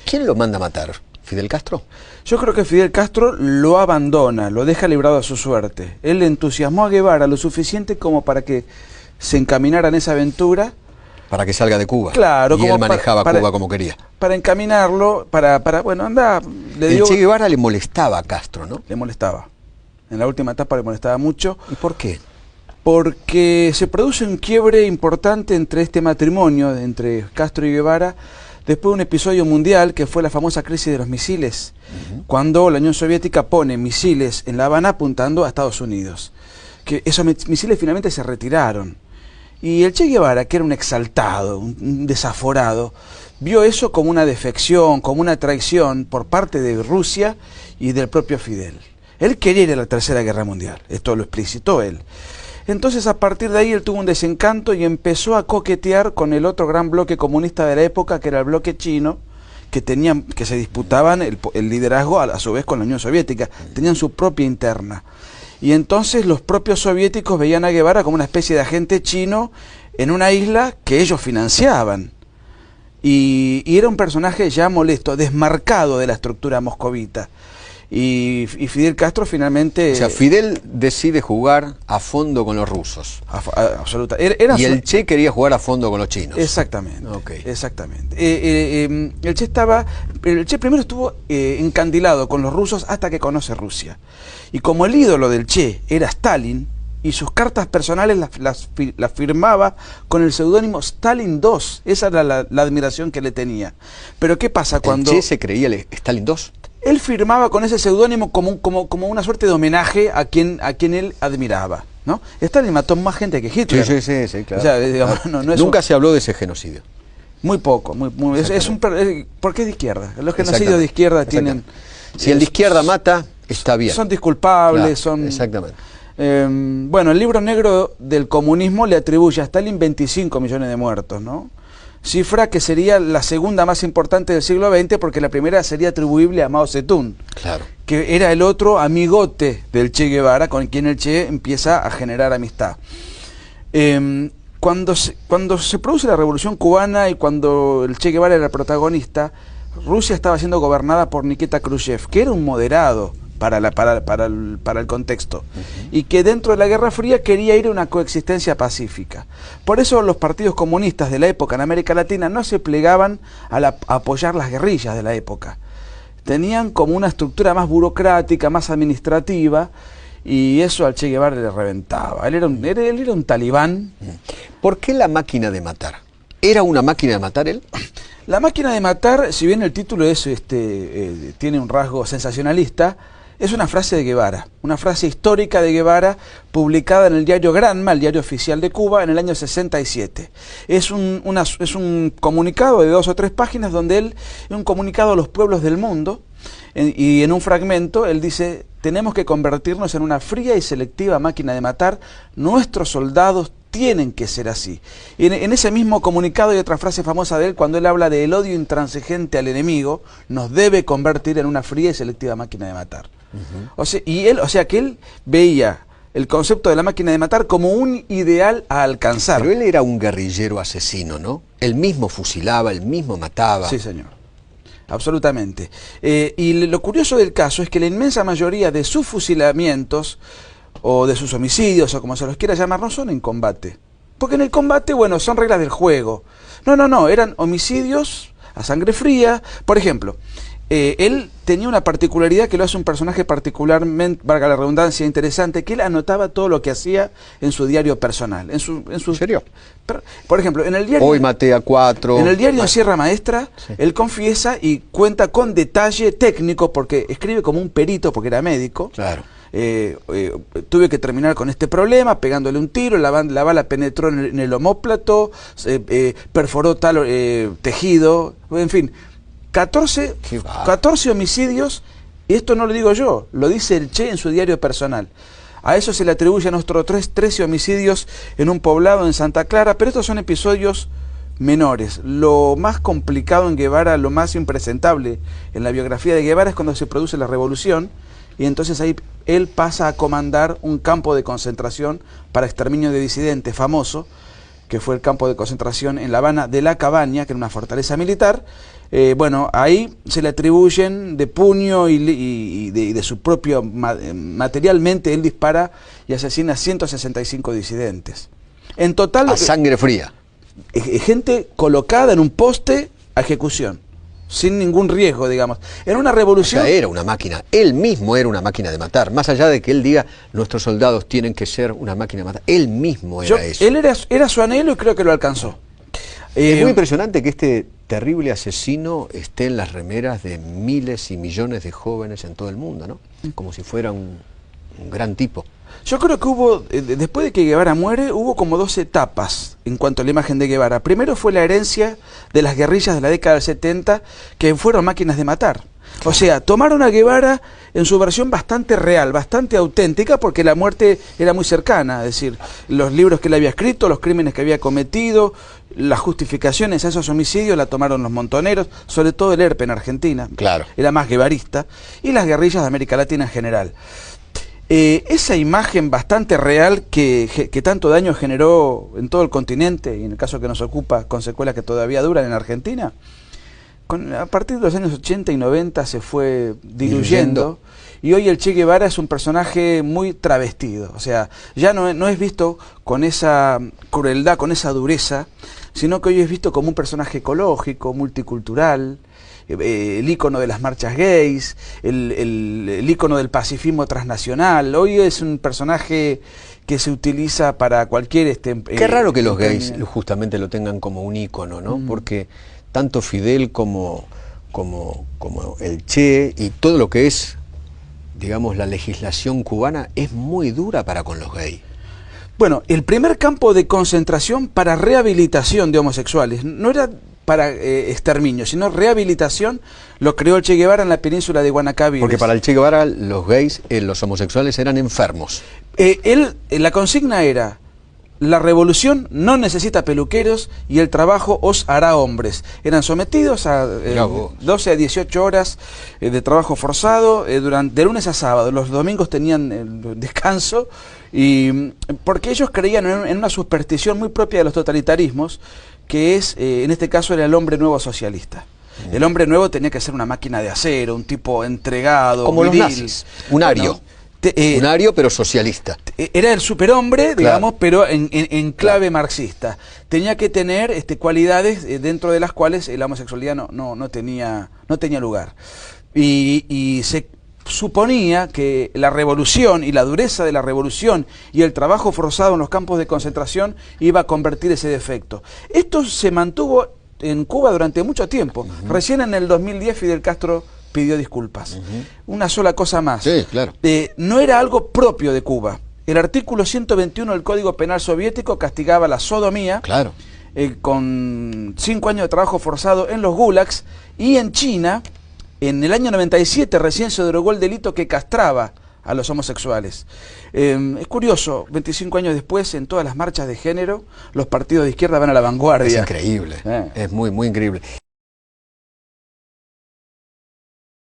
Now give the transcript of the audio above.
¿Quién lo manda a matar? ¿Fidel Castro? Yo creo que Fidel Castro lo abandona, lo deja librado a su suerte. Él entusiasmó a Guevara lo suficiente como para que se encaminara en esa aventura. Para que salga de Cuba. Claro. Y él manejaba Cuba como quería. Para encaminarlo, bueno, anda. El Che Guevara le molestaba a Castro, ¿no? Le molestaba. En la última etapa le molestaba mucho. ¿Y por qué? Porque se produce un quiebre importante entre este matrimonio, entre Castro y Guevara, después de un episodio mundial que fue la famosa crisis de los misiles, cuando la Unión Soviética pone misiles en La Habana apuntando a Estados Unidos. Que esos misiles finalmente se retiraron. Y el Che Guevara, que era un exaltado, un desaforado, vio eso como una defección, como una traición por parte de Rusia y del propio Fidel. Él quería ir a la Tercera Guerra Mundial, esto lo explicitó él. Entonces, a partir de ahí, él tuvo un desencanto y empezó a coquetear con el otro gran bloque comunista de la época, que era el bloque chino, que se disputaban el liderazgo a su vez con la Unión Soviética, tenían su propia interna. Y entonces los propios soviéticos veían a Guevara como una especie de agente chino en una isla que ellos financiaban. Y era un personaje ya molesto, desmarcado de la estructura moscovita. Y Fidel Castro finalmente... O sea, Fidel decide jugar a fondo con los rusos. Absolutamente. Y el Che quería jugar a fondo con los chinos. Exactamente. Okay. Exactamente. El Che primero estuvo encandilado con los rusos hasta que conoce Rusia. Y como el ídolo del Che era Stalin, y sus cartas personales las firmaba con el seudónimo Stalin II. Esa era la admiración que le tenía. Pero ¿qué pasa cuando... ¿El Che se creía el Stalin II? Él firmaba con ese seudónimo como una suerte de homenaje a quien él admiraba, ¿no? Stalin mató más gente que Hitler. Sí, claro. O sea, digamos, nunca se habló de ese genocidio. Muy poco. Porque es de izquierda. Los genocidios de izquierda tienen... Si el de izquierda mata, está bien. Son disculpables, claro, Exactamente. Bueno, el libro negro del comunismo le atribuye a Stalin 25 millones de muertos, ¿no? Cifra que sería la segunda más importante del siglo XX, porque la primera sería atribuible a Mao Zedong, claro, que era el otro amigote del Che Guevara, con quien el Che empieza a generar amistad. Cuando se produce la Revolución Cubana y cuando el Che Guevara era el protagonista, Rusia estaba siendo gobernada por Nikita Khrushchev, que era un moderado para el contexto, y que dentro de la Guerra Fría quería ir a una coexistencia pacífica. Por eso los partidos comunistas de la época en América Latina no se plegaban a apoyar las guerrillas de la época. Tenían como una estructura más burocrática, más administrativa, y eso al Che Guevara le reventaba. Él era un talibán. ¿Por qué la máquina de matar? ¿Era una máquina de matar él? La máquina de matar, si bien el título es, tiene un rasgo sensacionalista, es una frase de Guevara, una frase histórica de Guevara publicada en el diario Granma, el diario oficial de Cuba, en el año 67. Es un comunicado de 2 o 3 páginas donde él, un comunicado a los pueblos del mundo, y en un fragmento él dice: tenemos que convertirnos en una fría y selectiva máquina de matar, nuestros soldados tienen que ser así. Y en ese mismo comunicado hay otra frase famosa de él, cuando él habla del odio intransigente al enemigo, nos debe convertir en una fría y selectiva máquina de matar. O sea que él veía el concepto de la máquina de matar como un ideal a alcanzar. Pero él era un guerrillero asesino, ¿no? Él mismo fusilaba, él mismo mataba. Sí, señor. Absolutamente. Y lo curioso del caso es que la inmensa mayoría de sus fusilamientos o de sus homicidios, o como se los quiera llamar, no son en combate. Porque en el combate, bueno, son reglas del juego. No, eran homicidios a sangre fría. Por ejemplo, él tenía una particularidad que lo hace un personaje particularmente, valga la redundancia, interesante, que él anotaba todo lo que hacía en su diario personal. ¿En serio? Por ejemplo, en el diario... Hoy maté a 4... En el diario Sierra Maestra, sí, él confiesa y cuenta con detalle técnico, porque escribe como un perito, porque era médico. Claro. Tuve que terminar con este problema pegándole un tiro, la bala penetró en el omóplato, perforó tal tejido, en fin, 14 homicidios, y esto no lo digo yo, lo dice el Che en su diario personal. A eso se le atribuyen otros 13 homicidios en un poblado en Santa Clara, pero estos son episodios menores. Lo más complicado en Guevara, lo más impresentable en la biografía de Guevara es cuando se produce la revolución, y entonces ahí él pasa a comandar un campo de concentración para exterminio de disidentes famoso, que fue el campo de concentración en La Habana de La Cabaña, que era una fortaleza militar. Bueno, ahí se le atribuyen de puño y de su propio, materialmente, él dispara y asesina a 165 disidentes. En total... A sangre fría. Gente colocada en un poste a ejecución, sin ningún riesgo, digamos. Era una revolución... O sea, era una máquina, él mismo era una máquina de matar, más allá de que él diga, nuestros soldados tienen que ser una máquina de matar, él mismo era eso. Él era su anhelo y creo que lo alcanzó. Es muy impresionante que este terrible asesino esté en las remeras de miles y millones de jóvenes en todo el mundo, ¿no? Como si fuera un gran tipo. Yo creo que hubo, después de que Guevara muere, hubo como 2 etapas en cuanto a la imagen de Guevara. Primero fue la herencia de las guerrillas de la década del 70, que fueron máquinas de matar. O sea, tomaron a Guevara en su versión bastante real, bastante auténtica, porque la muerte era muy cercana. Es decir, los libros que él había escrito, los crímenes que había cometido, las justificaciones a esos homicidios la tomaron los montoneros, sobre todo el ERP en Argentina. Claro. Era más guevarista. Y las guerrillas de América Latina en general. Esa imagen bastante real que tanto daño generó en todo el continente, y en el caso que nos ocupa, con secuelas que todavía duran en Argentina, a partir de los años 80 y 90 se fue diluyendo, y hoy el Che Guevara es un personaje muy travestido. O sea, ya no es visto con esa crueldad, con esa dureza, sino que hoy es visto como un personaje ecológico, multicultural, el ícono de las marchas gays, el ícono del pacifismo transnacional. Hoy es un personaje que se utiliza para cualquier... Qué raro que los gays justamente lo tengan como un ícono, ¿no? Porque tanto Fidel como el Che y todo lo que es, digamos, la legislación cubana es muy dura para con los gays. Bueno, el primer campo de concentración para rehabilitación de homosexuales no era para exterminio, sino rehabilitación, lo creó el Che Guevara en la península de Guanacaví. Porque para el Che Guevara los gays, los homosexuales eran enfermos. La consigna era: la revolución no necesita peluqueros y el trabajo os hará hombres. Eran sometidos a 12 a 18 horas de trabajo forzado de lunes a sábado. Los domingos tenían descanso, y porque ellos creían en una superstición muy propia de los totalitarismos, que es, en este caso, era el hombre nuevo socialista. El hombre nuevo tenía que ser una máquina de acero, un tipo entregado, como viril, los nazis, un ario. Un ario, pero socialista. Era el superhombre, digamos, claro, pero en clave marxista. Tenía que tener cualidades dentro de las cuales la homosexualidad no tenía lugar. Y se suponía que la revolución y la dureza de la revolución y el trabajo forzado en los campos de concentración iba a convertir ese defecto. Esto se mantuvo en Cuba durante mucho tiempo. Recién en el 2010 Fidel Castro pidió disculpas. Una sola cosa más. Sí, claro. No era algo propio de Cuba. El artículo 121 del Código Penal soviético castigaba la sodomía, claro, con 5 años de trabajo forzado en los gulags, y en China, en el año 97, recién se derogó el delito que castraba a los homosexuales. Es curioso, 25 años después, en todas las marchas de género, los partidos de izquierda van a la vanguardia. Es increíble, es muy, muy increíble.